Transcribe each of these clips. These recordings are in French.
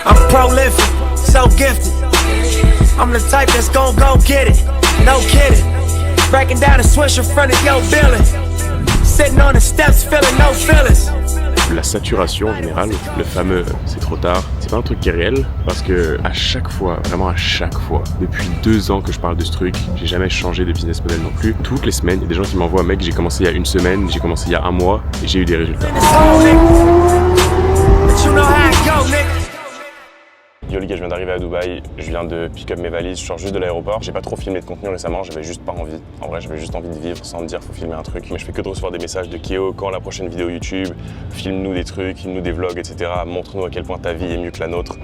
I'm prolific, so gifted. I'm the type that's gon' go get it, no kidding. Breaking down a swish in front of your building. Sitting on the steps, feeling no feelings. La saturation en général, le fameux c'est trop tard, c'est pas un truc qui est réel parce que à chaque fois, vraiment à chaque fois, depuis 2 ans que je parle de ce truc, j'ai jamais changé de business model non plus. Toutes les semaines, il y a des gens qui m'envoient mec, j'ai commencé il y a 1 semaine, j'ai commencé il y a 1 mois et j'ai eu des résultats. Yo les gars, je viens d'arriver à Dubaï, je viens de pick up mes valises, je sors juste de l'aéroport. J'ai pas trop filmé de contenu récemment, j'avais juste pas envie. En vrai, j'avais juste envie de vivre sans me dire faut filmer un truc. Mais je fais que de recevoir des messages de Keo, quand la prochaine vidéo YouTube, filme-nous des trucs, filme-nous des vlogs, etc. Montre-nous à quel point ta vie est mieux que la nôtre.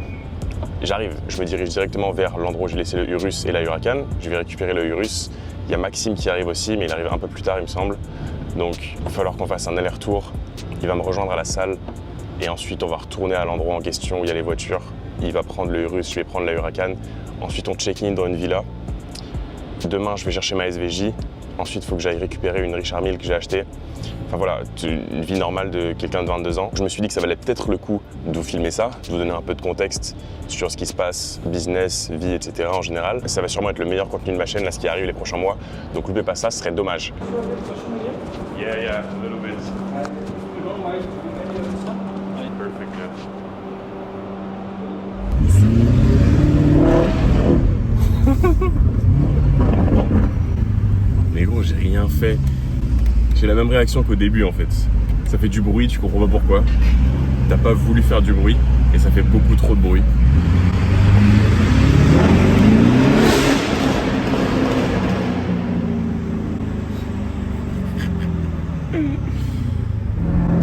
J'arrive, je me dirige directement vers l'endroit où j'ai laissé le Urus et la Huracan. Je vais récupérer le Urus. Il y a Maxime qui arrive aussi, mais il arrive un peu plus tard, il me semble. Donc il va falloir qu'on fasse un aller-retour. Il va me rejoindre à la salle et ensuite on va retourner à l'endroit en question où il y a les voitures. Il va prendre le Urus, je vais prendre la Huracan. Ensuite, on check-in dans une villa. Demain, je vais chercher ma SVJ. Ensuite, il faut que j'aille récupérer une Richard Mille que j'ai achetée. Enfin voilà, une vie normale de quelqu'un de 22 ans. Je me suis dit que ça valait peut-être le coup de vous filmer ça, de vous donner un peu de contexte sur ce qui se passe, business, vie, etc. en général. Ça va sûrement être le meilleur contenu de ma chaîne, là, ce qui arrive les prochains mois. Donc, loupez pas ça, ce serait dommage. Yeah, a little bit. Perfect, yeah. Mais gros, j'ai rien fait. J'ai la même réaction qu'au début en fait. Ça fait du bruit, tu comprends pas pourquoi. T'as pas voulu faire du bruit et ça fait beaucoup trop de bruit.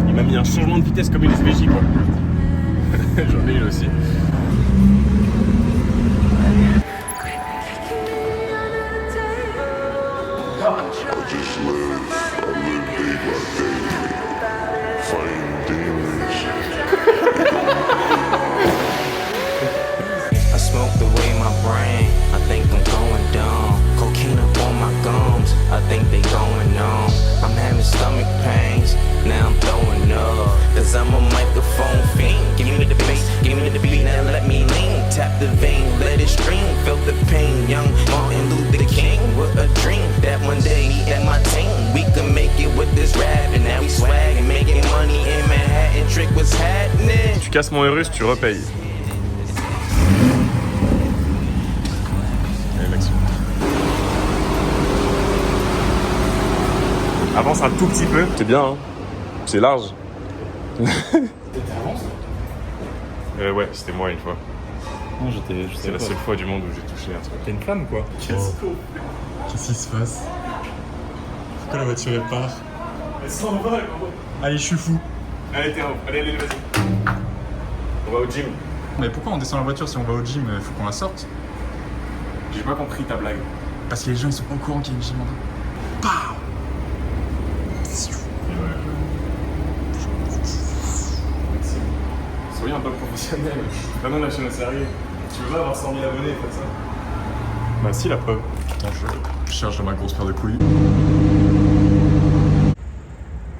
Il m'a mis un changement de vitesse comme une SVJ quoi. J'en ai une aussi. I smoke the way my brain, I think I'm going dumb. Cocaine up on my gums, I think they going numb. I'm having stomach pains, now I'm throwing up. Cause I'm a microphone fiend, give me the bass, give me the beat, now let me lean. Tap the vein, let it stream, feel the pain. Young Martin Luther King with a dream that one day he and my team, we can make it with this rap. And now we swag and making money in Manhattan, trick what's happening. Tu casses mon Urus, tu repayes. Avance un tout petit peu. C'est bien, hein. C'est large. Ouais, c'était moi une fois. Non, C'est la seule fois du monde où j'ai touché un truc. T'es une femme quoi. Qu'est-ce qui se passe? Pourquoi la voiture elle part? Elle s'en va, gros. Allez, je suis fou. Allez, allez, vas-y. On va au gym. Mais pourquoi on descend la voiture si on va au gym? Faut qu'on la sorte. J'ai pas compris ta blague. Parce que les gens ils sont pas au courant qu'il y a une gym en bas. Pow! Soyez un peu professionnel. Vraiment la chaîne au sérieux. Tu veux pas avoir 100 000 abonnés, faites ça. Bah si, la preuve. Attends, je cherche dans ma grosse paire de couilles.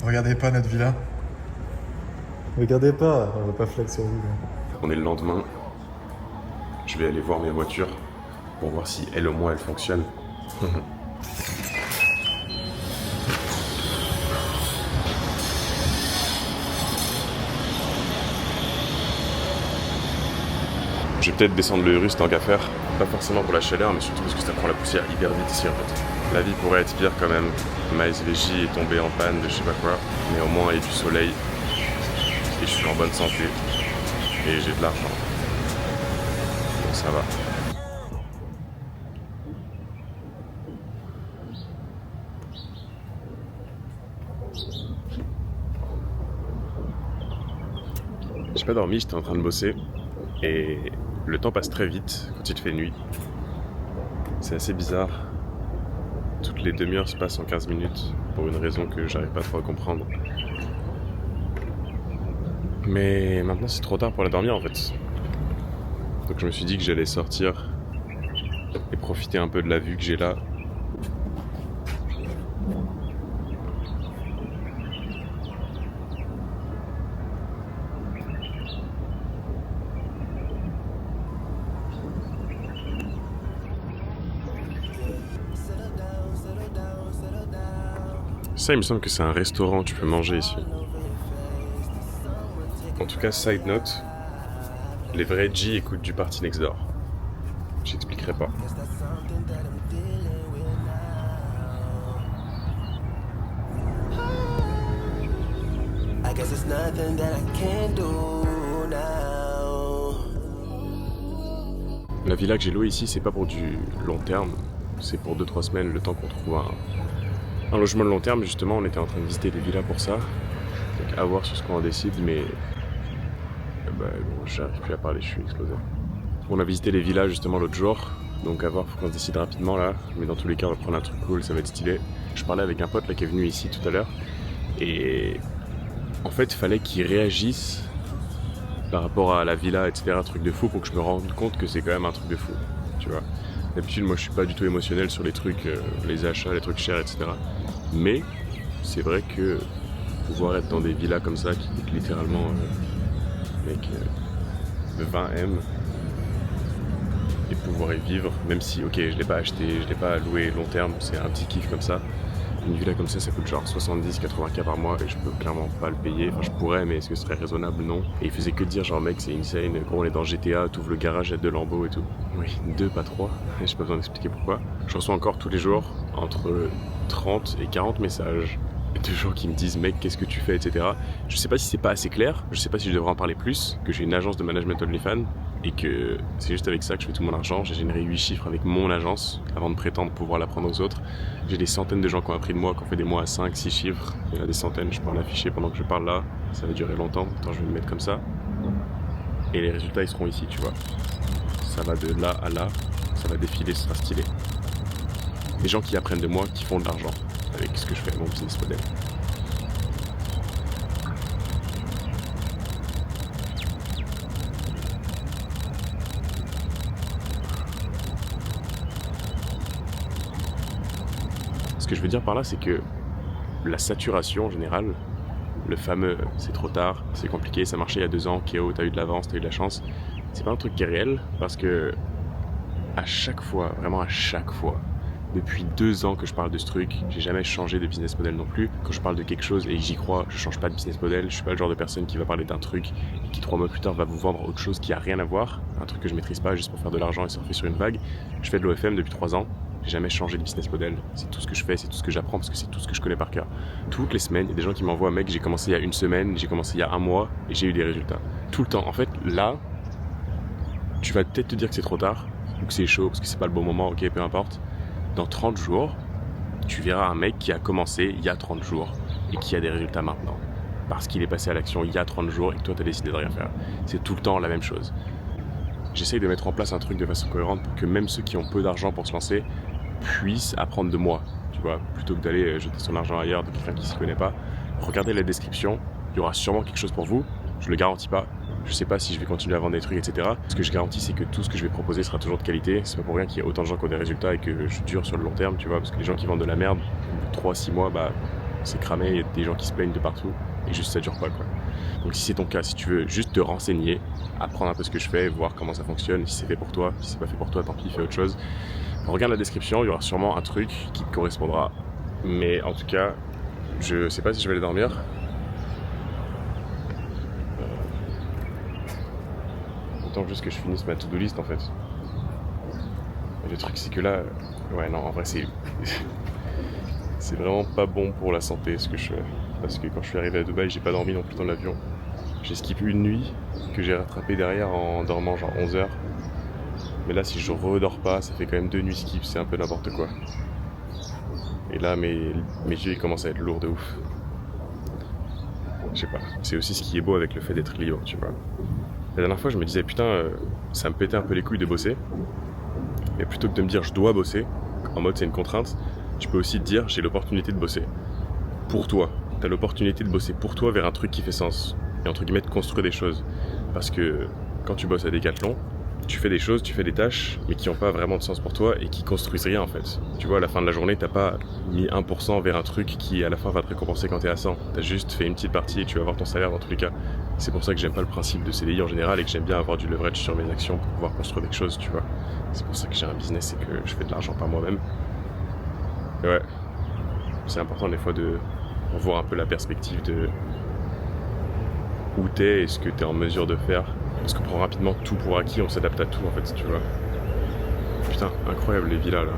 Regardez pas notre villa. Regardez pas, on va pas flex sur vous. On est le lendemain. Je vais aller voir mes voitures pour voir si elles au moins elles fonctionnent. Je vais peut-être descendre le Urus tant qu'à faire. Pas forcément pour la chaleur, mais surtout parce que ça prend la poussière hyper vite ici en fait. La vie pourrait être pire quand même. Ma SVJ est tombée en panne de je sais pas quoi. Mais au moins il y a du soleil. Et je suis en bonne santé. Et j'ai de l'argent. Donc ça va. J'ai pas dormi, j'étais en train de bosser. Et le temps passe très vite quand il fait nuit. C'est assez bizarre. Toutes les demi-heures se passent en 15 minutes pour une raison que j'arrive pas trop à comprendre. Mais maintenant c'est trop tard pour aller dormir en fait. Donc je me suis dit que j'allais sortir et profiter un peu de la vue que j'ai là. Ça, il me semble que c'est un restaurant, tu peux manger ici. En tout cas, side note, les vrais G écoutent du Party Next Door. J'expliquerai pas. I guess it's nothing that I can do now. La villa que j'ai louée ici, c'est pas pour du long terme, c'est pour 2-3 semaines, le temps qu'on trouve un logement de long terme. Justement, on était en train de visiter des villas pour ça. Donc à voir sur ce qu'on en décide, mais bon, j'arrive plus à parler, je suis explosé. On a visité les villas justement l'autre jour, donc à voir, faut qu'on se décide rapidement là. Mais dans tous les cas, on va prendre un truc cool, ça va être stylé. Je parlais avec un pote là qui est venu ici tout à l'heure, et en fait, il fallait qu'il réagisse par rapport à la villa, etc. Truc de fou, pour que je me rende compte que c'est quand même un truc de fou, tu vois. D'habitude, moi, je suis pas du tout émotionnel sur les trucs, les achats, les trucs chers, etc. Mais c'est vrai que pouvoir être dans des villas comme ça, qui coûtent littéralement, mec, 20 M, et pouvoir y vivre, même si, ok, je l'ai pas acheté, je l'ai pas loué long terme, c'est un petit kiff comme ça. Une villa comme ça coûte genre 70-80K par mois et je peux clairement pas le payer. Enfin, je pourrais, mais est-ce que ce serait raisonnable? Non. Et il faisait que dire, genre, mec, c'est insane. Quand on est dans GTA, t'ouvres le garage, il y a 2 Lambeaux et tout. Oui, 2, pas 3. J'ai pas besoin d'expliquer pourquoi. Je reçois encore tous les jours entre 30 et 40 messages de gens qui me disent, mec, qu'est-ce que tu fais, etc. Je sais pas si c'est pas assez clair. Je sais pas si je devrais en parler plus. Que j'ai une agence de management OnlyFans et que c'est juste avec ça que je fais tout mon argent. J'ai généré 8 chiffres avec mon agence avant de prétendre pouvoir l'apprendre aux autres. J'ai des centaines de gens qui ont appris de moi, qui ont fait des mois à 5-6 chiffres. Il y en a des centaines, je peux en afficher pendant que je parle là. Ça va durer longtemps, attends, je vais me mettre comme ça. Et les résultats, ils seront ici, tu vois. Ça va de là à là, ça va défiler, ce sera stylé. Des gens qui apprennent de moi, qui font de l'argent avec ce que je fais, mon business model. Ce que je veux dire par là, c'est que la saturation en général, le fameux c'est trop tard, c'est compliqué, ça marchait il y a 2 ans, Kéo, t'as eu de l'avance, t'as eu de la chance, c'est pas un truc qui est réel parce que à chaque fois, vraiment à chaque fois, depuis 2 ans que je parle de ce truc, j'ai jamais changé de business model non plus. Quand je parle de quelque chose et que j'y crois, je change pas de business model. Je suis pas le genre de personne qui va parler d'un truc et qui 3 mois plus tard va vous vendre autre chose qui a rien à voir, un truc que je maîtrise pas juste pour faire de l'argent et surfer sur une vague. Je fais de l'OFM depuis 3 ans. J'ai jamais changé de business model. C'est tout ce que je fais, c'est tout ce que j'apprends parce que c'est tout ce que je connais par cœur. Toutes les semaines, il y a des gens qui m'envoient, mec, j'ai commencé il y a 1 semaine, j'ai commencé il y a 1 mois et j'ai eu des résultats. Tout le temps. En fait, là, tu vas peut-être te dire que c'est trop tard ou que c'est chaud parce que c'est pas le bon moment, ok, peu importe. Dans 30 jours, tu verras un mec qui a commencé il y a 30 jours et qui a des résultats maintenant. Parce qu'il est passé à l'action il y a 30 jours et que toi, tu as décidé de rien faire. C'est tout le temps la même chose. J'essaye de mettre en place un truc de façon cohérente pour que même ceux qui ont peu d'argent pour se lancer puissent apprendre de moi, tu vois, plutôt que d'aller jeter son argent ailleurs de quelqu'un qui s'y connaît pas. Regardez la description, il y aura sûrement quelque chose pour vous, je le garantis pas. Je sais pas si je vais continuer à vendre des trucs, etc. Ce que je garantis, c'est que tout ce que je vais proposer sera toujours de qualité. C'est pas pour rien qu'il y a autant de gens qui ont des résultats et que je dure sur le long terme, tu vois, parce que les gens qui vendent de la merde, au bout de 3-6 mois, bah, c'est cramé, il y a des gens qui se plaignent de partout et juste ça dure pas, quoi. Donc si c'est ton cas, si tu veux juste te renseigner, apprendre un peu ce que je fais, voir comment ça fonctionne, si c'est fait pour toi, si c'est pas fait pour toi, tant pis, fais autre chose. Regarde la description, il y aura sûrement un truc qui te correspondra. Mais en tout cas, je sais pas si je vais aller dormir. Autant juste que je finisse ma to-do list en fait. Et le truc c'est que là, ouais non en vrai c'est c'est vraiment pas bon pour la santé ce que je fais. Parce que quand je suis arrivé à Dubaï, j'ai pas dormi non plus dans l'avion. J'ai skippé une nuit que j'ai rattrapé derrière en dormant genre 11 heures. Mais là si je redors pas, ça fait quand même 2 nuits skip, c'est un peu n'importe quoi. Et là mes yeux ils commencent à être lourds de ouf. Je sais pas, c'est aussi ce qui est beau avec le fait d'être libre, tu vois. La dernière fois, je me disais, putain, ça me pétait un peu les couilles de bosser. Mais plutôt que de me dire, je dois bosser, en mode c'est une contrainte, tu peux aussi te dire, j'ai l'opportunité de bosser. Pour toi. T'as l'opportunité de bosser pour toi vers un truc qui fait sens. Et entre guillemets, de construire des choses. Parce que quand tu bosses à Decathlon, tu fais des choses, tu fais des tâches, mais qui n'ont pas vraiment de sens pour toi et qui construisent rien en fait. Tu vois, à la fin de la journée, t'as pas mis 1% vers un truc qui à la fin va te récompenser quand t'es à 100. T'as juste fait une petite partie et tu vas avoir ton salaire dans tous les cas. C'est pour ça que j'aime pas le principe de CDI en général et que j'aime bien avoir du leverage sur mes actions pour pouvoir construire des choses, tu vois. C'est pour ça que j'ai un business et que je fais de l'argent par moi-même. Et ouais. c'est important des fois de voir un peu la perspective de où t'es et ce que t'es en mesure de faire. Parce qu'on prend rapidement tout pour acquis, on s'adapte à tout en fait, tu vois. Putain, incroyable les villas là.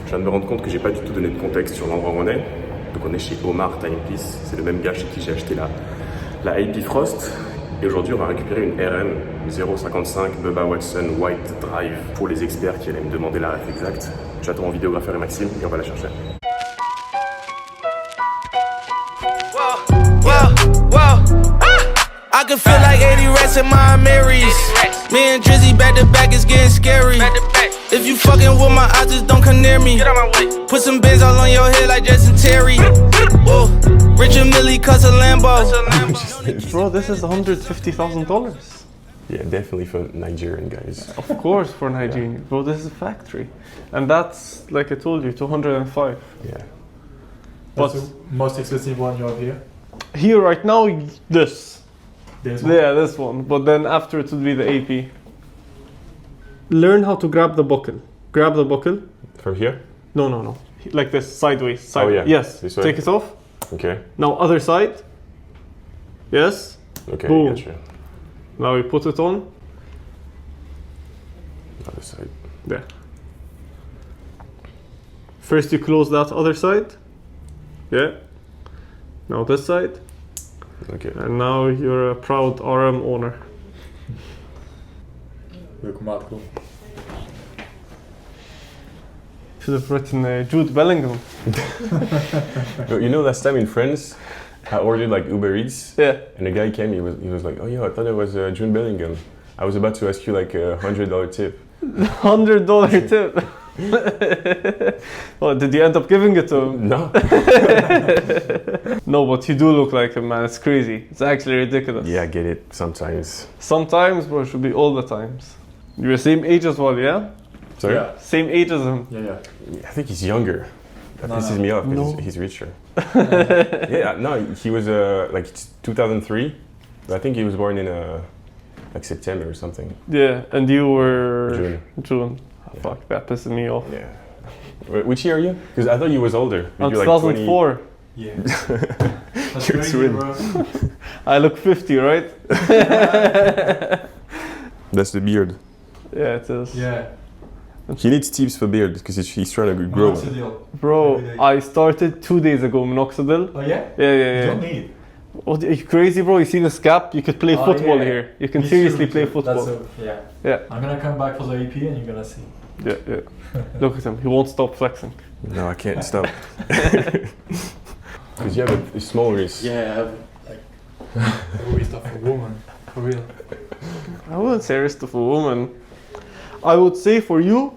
Je viens de me rendre compte que j'ai pas du tout donné de contexte sur l'endroit où on est. Donc on est chez Omar Timepiece, c'est le même gars chez qui j'ai acheté la AP Frost. Et aujourd'hui on va récupérer une RM 055 Bubba Watson White Drive pour les experts qui allaient me demander la ref exacte. J'attends mon vidéographeur et Maxime et on va la chercher. I can feel like 80 rats in my Marys. Me and Drizzy back to back is getting scary. If you fucking with my eyes, just don't come near me. Put some bins all on your head like Jason Terry. Whoa. Richard Millie cuss a Lambo. Bro, this is $150,000. Yeah, definitely for Nigerian guys. Of course, for Nigeria. Bro, this is a factory. And that's, like I told you, 205. Yeah. But That's the most expensive one you have here. here right now, this. This one. Yeah, this one. But then after it would be the AP. Learn how to grab the buckle. Grab the buckle. From here? No, no, no. Like this, sideways. Oh, yeah. Yes. This way? Take it off. Okay. Now other side. Yes. Okay, Boom. I got you. Now we put it on. Other side. There. First you close that other side. Yeah. Now this side. Okay. And now you're a proud RM owner. Look, mad cool. Should have written Jude Bellingham. You know, last time in France, I ordered like Uber Eats, Yeah. and the guy came. He was like, "Oh yeah, I thought it was June Bellingham." I was about to ask you like a $100 tip. $100 tip. Oh, did you end up giving it to him? No. No, but you do look like him, man. It's crazy. It's actually ridiculous. Yeah, I get it. Sometimes. Sometimes, bro, it should be all the times. You're the same age as well, yeah? Sorry. Yeah. Same age as him. Yeah, yeah. I think he's younger. That No, pisses no. me off because No. he's richer. Yeah, no, he was like 2003. But I think he was born in like September or something. Yeah, and you were June. Oh, fuck, that pisses me off. Yeah. Which year are you? Because I thought you was older. I'm Maybe like 2004. Yeah. That's You're crazy, twin. bro. I look 50, right? That's the beard. Yeah, it is. Yeah. He needs tips for beard because he's trying to grow. Minoxidil. Bro, Every day. I started 2 days ago, minoxidil. Oh yeah? Yeah, You yeah, don't yeah. need. What, are you crazy, bro? You see this gap? You could play Oh, football yeah. here. You can Me seriously too, play me too. football. Yeah. Yeah. I'm gonna come back for the AP and you're gonna see. Yeah, yeah. Look at him. He won't stop flexing. No, I can't stop. Because you have a small wrist. Yeah, I have like a waist of a woman. For real. I wouldn't say wrist of a woman. I would say for you,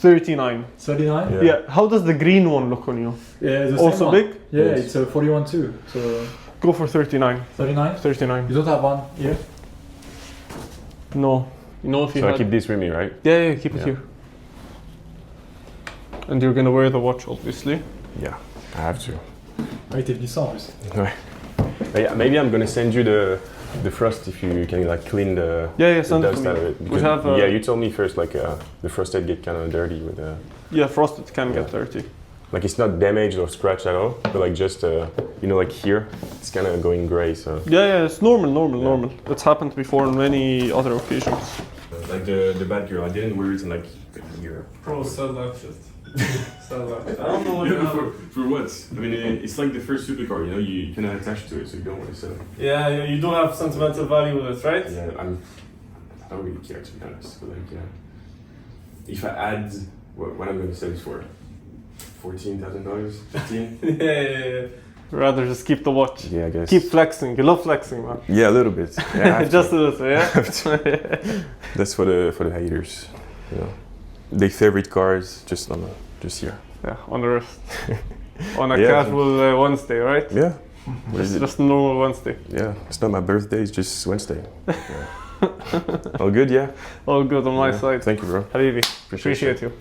39. 39? Yeah. Yeah. How does the green one look on you? Yeah, the Also same one. big? Yeah, Yes. it's a 41 too. So Go for 39. 39? 39. You don't have one here? No. You know if you So I had... keep this with me, right? Yeah, yeah, keep it Yeah. here. And you're gonna wear the watch, obviously. Yeah, I have to. Ah oui, t'es venu sans en plus. Ouais. But yeah, maybe I'm gonna send you the frost if you can like clean the, Yeah, yeah, the send it dust to out me. of it. We Because, have, yeah, you told me first like the frosted get kind of dirty with Yeah, frosted can get Yeah. dirty. like it's not damaged or scratched at all, but like just you know like here it's kind of going gray. So Yeah, yeah, it's normal, Yeah. normal. It's happened before on many other occasions. like the bad girl, I didn't wear it in like a year. Bro, sell that shit. Sell that shit. I don't know what you have. For what? I mean, it's like the first supercar. You know, you cannot attach to it, so you don't want to sell it. Yeah, you do have sentimental value with it, right? Yeah, I don't really care to be honest. But like, if I add what I'm going to sell it for, $14,000, 15. Yeah. Rather just keep the watch. Yeah, I guess. Keep flexing. You love flexing, man. Yeah, a little bit. Yeah, I have Just to. a little, yeah? That's for the haters. You know, they favorite cars just here. Yeah, on the wrist. On a Yeah. casual Wednesday, right? Yeah. Just a normal Wednesday. Yeah, it's not my birthday. It's just Wednesday. Yeah. All good, yeah? All good on my side. Thank you, bro. Habibi, appreciate you.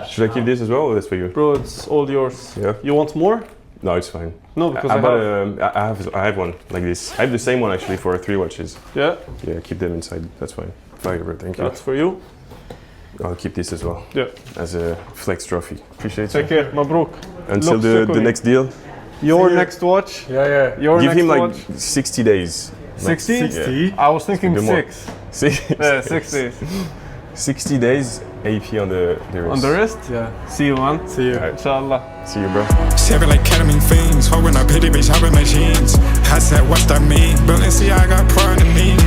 Should I keep this as well, or that's for you? Bro, it's all yours. Yeah. You want more? No, it's fine. No, because I have one like this. I have the same one actually for 3 watches. Yeah, Yeah, keep them inside. That's fine. Fine, bro. Thank you. that's for you. I'll keep this as well Yeah. as a flex trophy. Appreciate it. Take care, Mabruk. Until Looks the good. next deal. Your See you. next watch. Yeah. Your Give next him like watch. 60 days. 60? 60. I was thinking Good more. 6. Yeah, 6 days. 60 days AP on the wrist. On the wrist? Yeah. See you, man. See you. Alright. Inshallah. See you, bro. Seven like ketamine fiends, holding up hitty bitch, hopping my jeans. I said, what's that mean? Balenciaga pride in me.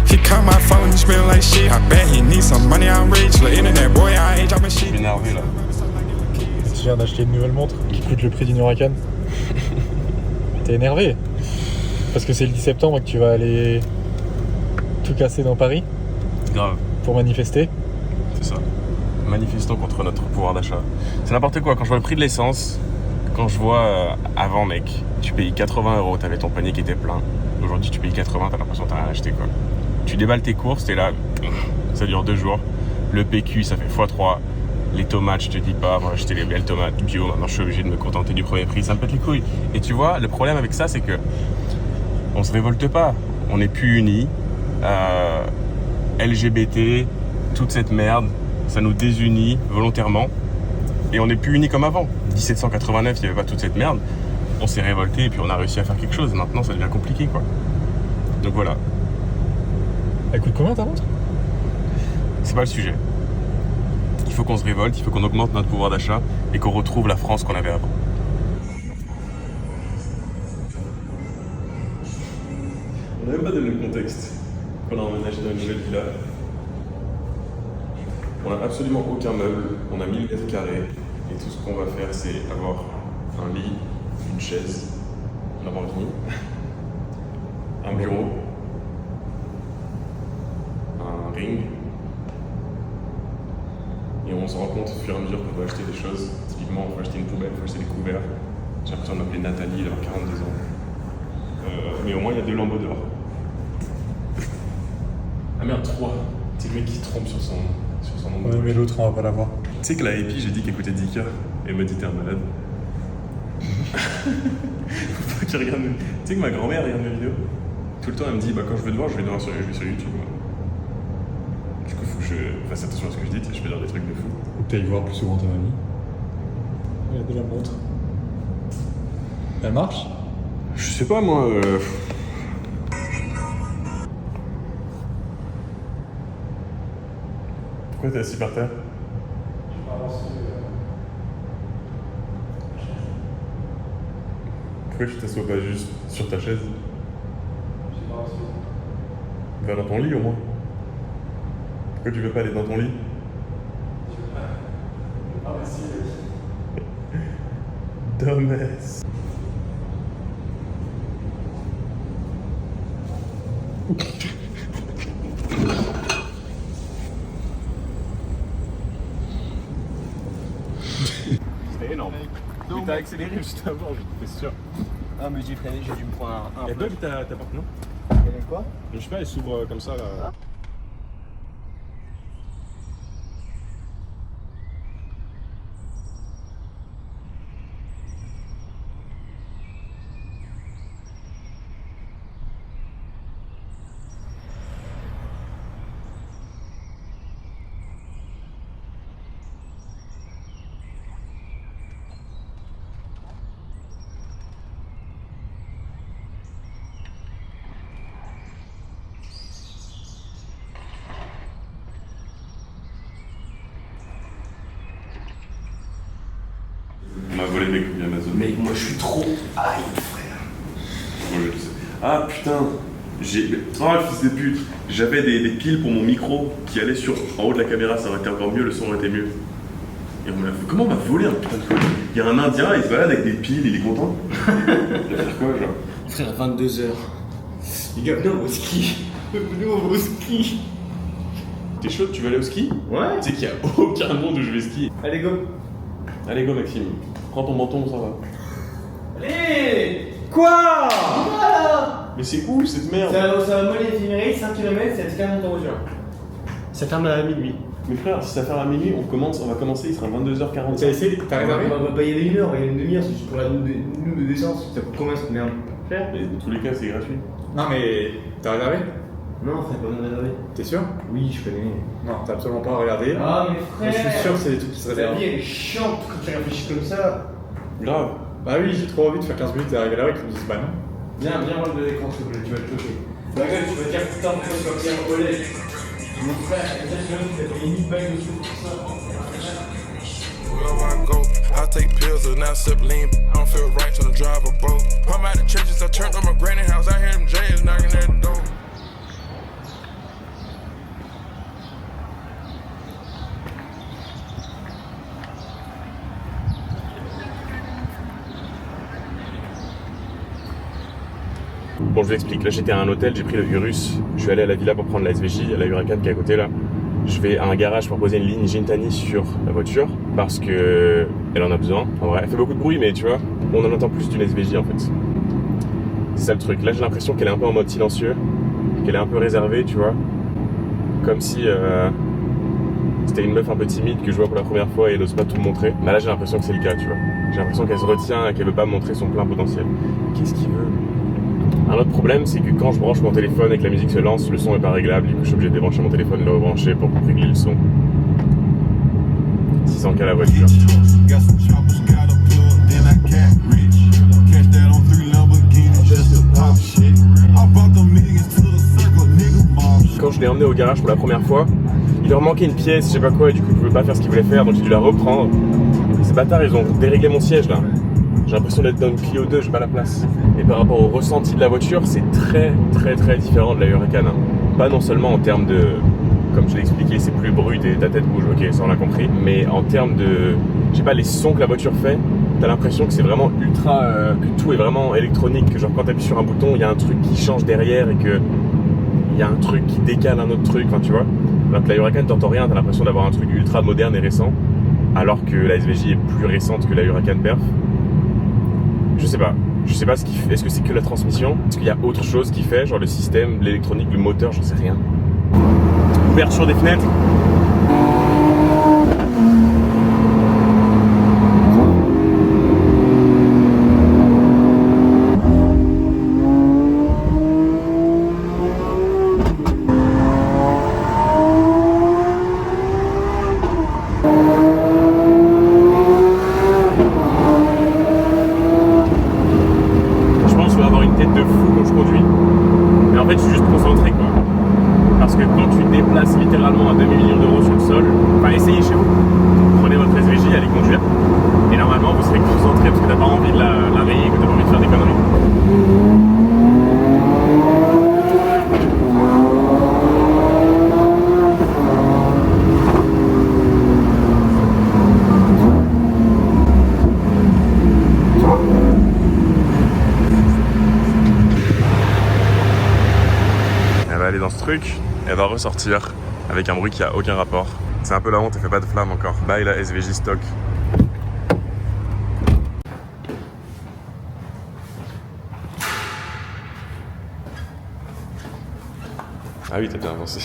He caught my phone, he smell like shit. I bet he needs some money, I'm rich. The internet boy, I ain't dropping Je suis shit. énervé là. Je viens d'acheter une nouvelle montre qui coûte le prix d'une Huracan. T'es énervé? Parce que c'est le 10 septembre et que tu vas aller tout casser dans Paris Grave. pour manifester. C'est ça. Manifestons contre notre pouvoir d'achat. C'est n'importe quoi. Quand je vois le prix de l'essence, quand je vois avant, mec, tu payes 80 €, t'avais ton panier qui était plein. Aujourd'hui, tu payes 80, t'as l'impression que t'as rien acheté, quoi. Tu déballes tes courses, t'es là, ça dure 2 jours. Le PQ, ça fait x3. Les tomates, je te dis pas, moi, acheter les belles tomates bio, maintenant je suis obligé de me contenter du premier prix, ça me pète les couilles. Et tu vois, le problème avec ça, c'est que on se révolte pas, on n'est plus unis. LGBT, toute cette merde, ça nous désunit volontairement. Et on n'est plus unis comme avant. 1789, il n'y avait pas toute cette merde. On s'est révolté et puis on a réussi à faire quelque chose. Maintenant, ça devient compliqué, quoi. Donc voilà, Elle coûte combien ta montre? c'est pas le sujet. Il faut qu'on se révolte, il faut qu'on augmente notre pouvoir d'achat et qu'on retrouve la France qu'on avait avant. On n'a même pas donné le contexte qu'on a emménagé dans une nouvelle villa. On n'a absolument aucun meuble, on a 1000 mètres carrés et tout ce qu'on va faire c'est avoir un lit, une chaise, un banquier, un bureau, un ring. Et on se rend compte au fur et à mesure qu'on va acheter des choses. Typiquement, on va acheter une poubelle, on va acheter des couverts. J'ai l'impression de m'appeler Nathalie, d'avoir 42 ans. Mais au moins, il y a 2 lambeaux dehors. Ah merde, 3. C'est le mec qui se trompe sur son nombre de Ouais, mais l'autre, on va pas l'avoir. Tu sais que la AP, j'ai dit qu'elle coûtait 10K. Et elle m'a dit t'es un malade. Faut pas qu'il regarde. Tu sais que ma grand-mère regarde mes vidéos. Tout le temps, elle me dit bah quand je vais te voir, je vais sur YouTube. Moi. Du coup, faut que je fasse attention à ce que je dis, tu sais, je peux dire des trucs de fou. Faut que t'ailles voir plus souvent ta mamie. Elle a de la montre. Elle marche? Je sais pas moi. Pourquoi t'es assis par terre? Pourquoi tu t'assois pas juste sur ta chaise? Va dans ton lit au moins. Pourquoi tu veux pas aller dans ton lit? Dumbass. C'était énorme. Mais t'as accéléré juste avant, j'étais sûr. Ah mais j'ai dû me prendre un Elle bug ta porte, non? Elle est quoi? Je sais pas, elle s'ouvre comme ça là. On m'a volé mes copies Amazon. Mais moi je suis trop aïe frère. Ouais, je sais. Ah putain, j'ai. Oh le fils de pute, j'avais des piles pour mon micro qui allaient en haut de la caméra, ça aurait été encore mieux, le son aurait été mieux. Et on me l'a fait. Comment on m'a volé un putain de colis? Il y a un Indien, il se balade avec des piles, il est content. Il va faire quoi, genre? Frère, 22h. Les gars, venez au ski. Venez au ski. T'es chaud, tu veux aller au ski? Ouais. Tu sais qu'il y a aucun monde où je vais skier. Allez go. Allez go Maxime, prends ton menton, on s'en va. Allez. Quoi? Mais c'est où cette merde? Ça va voler l'éphéméride, 5 km, c'est à 40 € genre. Ça ferme à minuit. Mais frère, si ça ferme à minuit, on va commencer, il sera 22h45. T'as essayé, t'as réservé? Bah, il y avait 1 heure, il y a une demi-heure, c'est juste pour la nous de d'essence. Ça coûte combien cette merde? Cher? Mais dans tous les cas, c'est gratuit. Non mais t'as réservé? Non, frère, pas besoin de réserver. T'es sûr? Oui, je connais. Non, t'as absolument pas regardé. Ah, mais Mais frère! je suis sûr que c'est des trucs qui se La réservent. vie, elle est chiante quand tu réfléchis comme ça. Grave. Bah oui, j'ai trop envie de faire 15 minutes et d'arriver à l'heure et qu'ils me disent bah non. Viens voir le l'écran, s'il te plaît, tu vas te choquer. La gueule, tu vas dire putain, pourquoi tu vas venir au collège? Mon frère, exactement, t'as payé 1000 balles de sous pour ça. Wherever I go, I take pills and I sip lean. I don't feel right trying to drive a boat. I'm out of churches, I turned on my granny house. I hear them J's knocking at the door. Bon, je vous explique. Là, j'étais à un hôtel, j'ai pris le virus. Je suis allé à la villa pour prendre la SVJ, à la Huracan qui est à côté là. Je vais à un garage pour poser une ligne Gintani sur la voiture parce que elle en a besoin. En vrai, elle fait beaucoup de bruit, mais tu vois, on en entend plus d'une SVJ en fait. C'est ça le truc. Là, j'ai l'impression qu'elle est un peu en mode silencieux, qu'elle est un peu réservée, tu vois. Comme si c'était une meuf un peu timide que je vois pour la première fois et elle n'ose pas tout me montrer. Mais là, j'ai l'impression que c'est le cas, tu vois. J'ai l'impression qu'elle se retient et qu'elle veut pas montrer son plein potentiel. Qu'est-ce qu'il veut? Un autre problème, c'est que quand je branche mon téléphone et que la musique se lance, le son est pas réglable. Du coup, je suis obligé de débrancher mon téléphone et le rebrancher pour régler le son. 600K la voiture. Quand je l'ai emmené au garage pour la première fois, il leur manquait une pièce, je sais pas quoi, et du coup, il pouvait pas faire ce qu'il voulait faire, donc j'ai dû la reprendre. Ces bâtards, ils ont déréglé mon siège là. J'ai l'impression d'être dans une Clio 2, j'ai pas la place. Et par rapport au ressenti de la voiture, c'est très différent de la Huracan. Hein. Pas non seulement en termes de, comme je l'ai expliqué, c'est plus brut et ta tête bouge, ok, ça on l'a compris. Mais en termes de, je sais pas, les sons que la voiture fait, t'as l'impression que c'est vraiment ultra, que tout est vraiment électronique. Que genre quand t'appuies sur un bouton, il y a un truc qui change derrière et que il y a un truc qui décale un autre truc, enfin tu vois. Alors que la Huracan, t'entends rien, t'as l'impression d'avoir un truc ultra moderne et récent. Alors que la SVJ est plus récente que la Huracan Perf. Je sais pas ce qu'il fait. Est-ce que c'est que la transmission? Est-ce qu'il y a autre chose qui fait? Genre le système, l'électronique, le moteur, j'en sais rien. Ouverture des fenêtres. Mais en fait, je suis juste concentré quoi. Parce que quand tu te déplaces littéralement à demi-million d'euros sur le sol, enfin essayez chez vous. Prenez votre SVJ, allez conduire. Et normalement, vous serez concentré parce que t'as pas envie de la rayer, que t'as pas envie de faire des conneries. Elle est dans ce truc, elle va ressortir avec un bruit qui a aucun rapport. C'est un peu la honte, elle fait pas de flamme encore. Bye la SVJ stock. Ah oui, t'as bien avancé.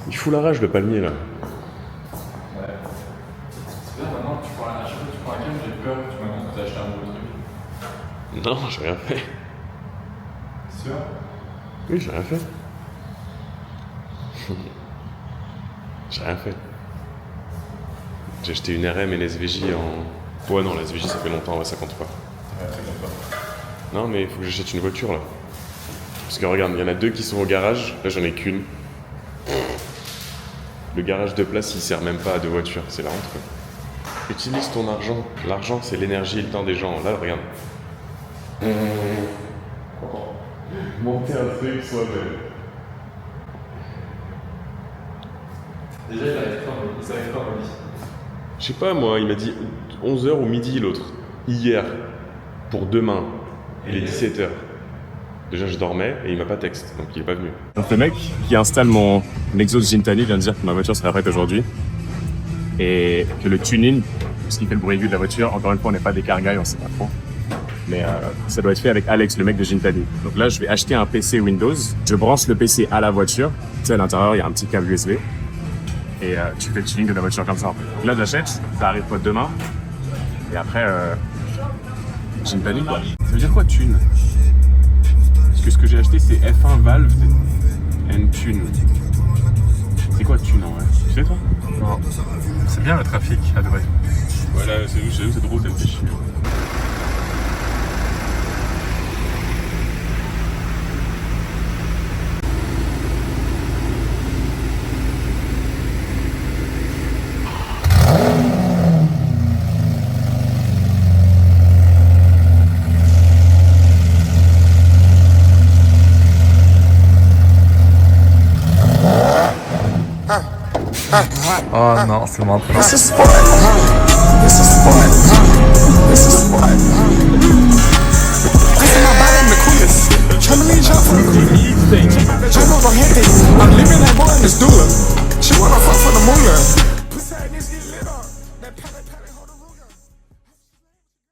Il fout la rage le palmier là. Ouais. C'est bien maintenant que tu prends la canne, j'ai peur que tu m'annonces que t'as acheté un nouveau truc. Non, j'ai rien fait. Sûr? Oui, j'ai rien fait. J'ai rien fait. J'ai acheté une RM et une SVJ en... Ouais non, la SVJ ça fait longtemps, ouais, ça compte pas. Ouais, ça compte pas. Non mais il faut que j'achète une voiture là. Parce que regarde, il y en a deux qui sont au garage, là j'en ai qu'une. Le garage de place il sert même pas à deux voitures, c'est la honte quoi. Utilise ton argent. L'argent c'est l'énergie et le temps des gens. Là regarde. Monter un truc soi-même. Déjà, il s'arrête quand on dit. Je sais pas moi, il m'a dit 11h ou midi l'autre. Hier. Pour demain. Il est 17h. Déjà je dormais et il m'a pas texte, donc il est pas venu. Donc le mec qui installe mon Lexus Gintani vient de dire que ma voiture serait prête aujourd'hui. Et que le tuning tout ce qui fait le bruit aigu de la voiture. Encore une fois, on n'est pas des car guys, on sait pas trop. Mais ça doit être fait avec Alex, le mec de Gintali. Donc là, je vais acheter un PC Windows. Je branche le PC à la voiture. Tu sais, à l'intérieur, il y a un petit câble USB. Et tu fais le tuning de la voiture comme ça, en fait. Donc là, j'achète, ça arrive quoi demain. Et après, Gintali, quoi. Ça veut dire quoi, tune? Parce que ce que j'ai acheté, c'est F1 Valve and Tune. C'est quoi tune en vrai? Tu sais, toi? Non. C'est bien le trafic à Dubaï. Voilà, c'est drôle, ça me fait chier. Oh non, c'est maintenant. It's a sport. It's a sport. It's a sport. Ice in my body in the coolest. Tryna lead y'all from the coolest. I'm living that boy, let's do it.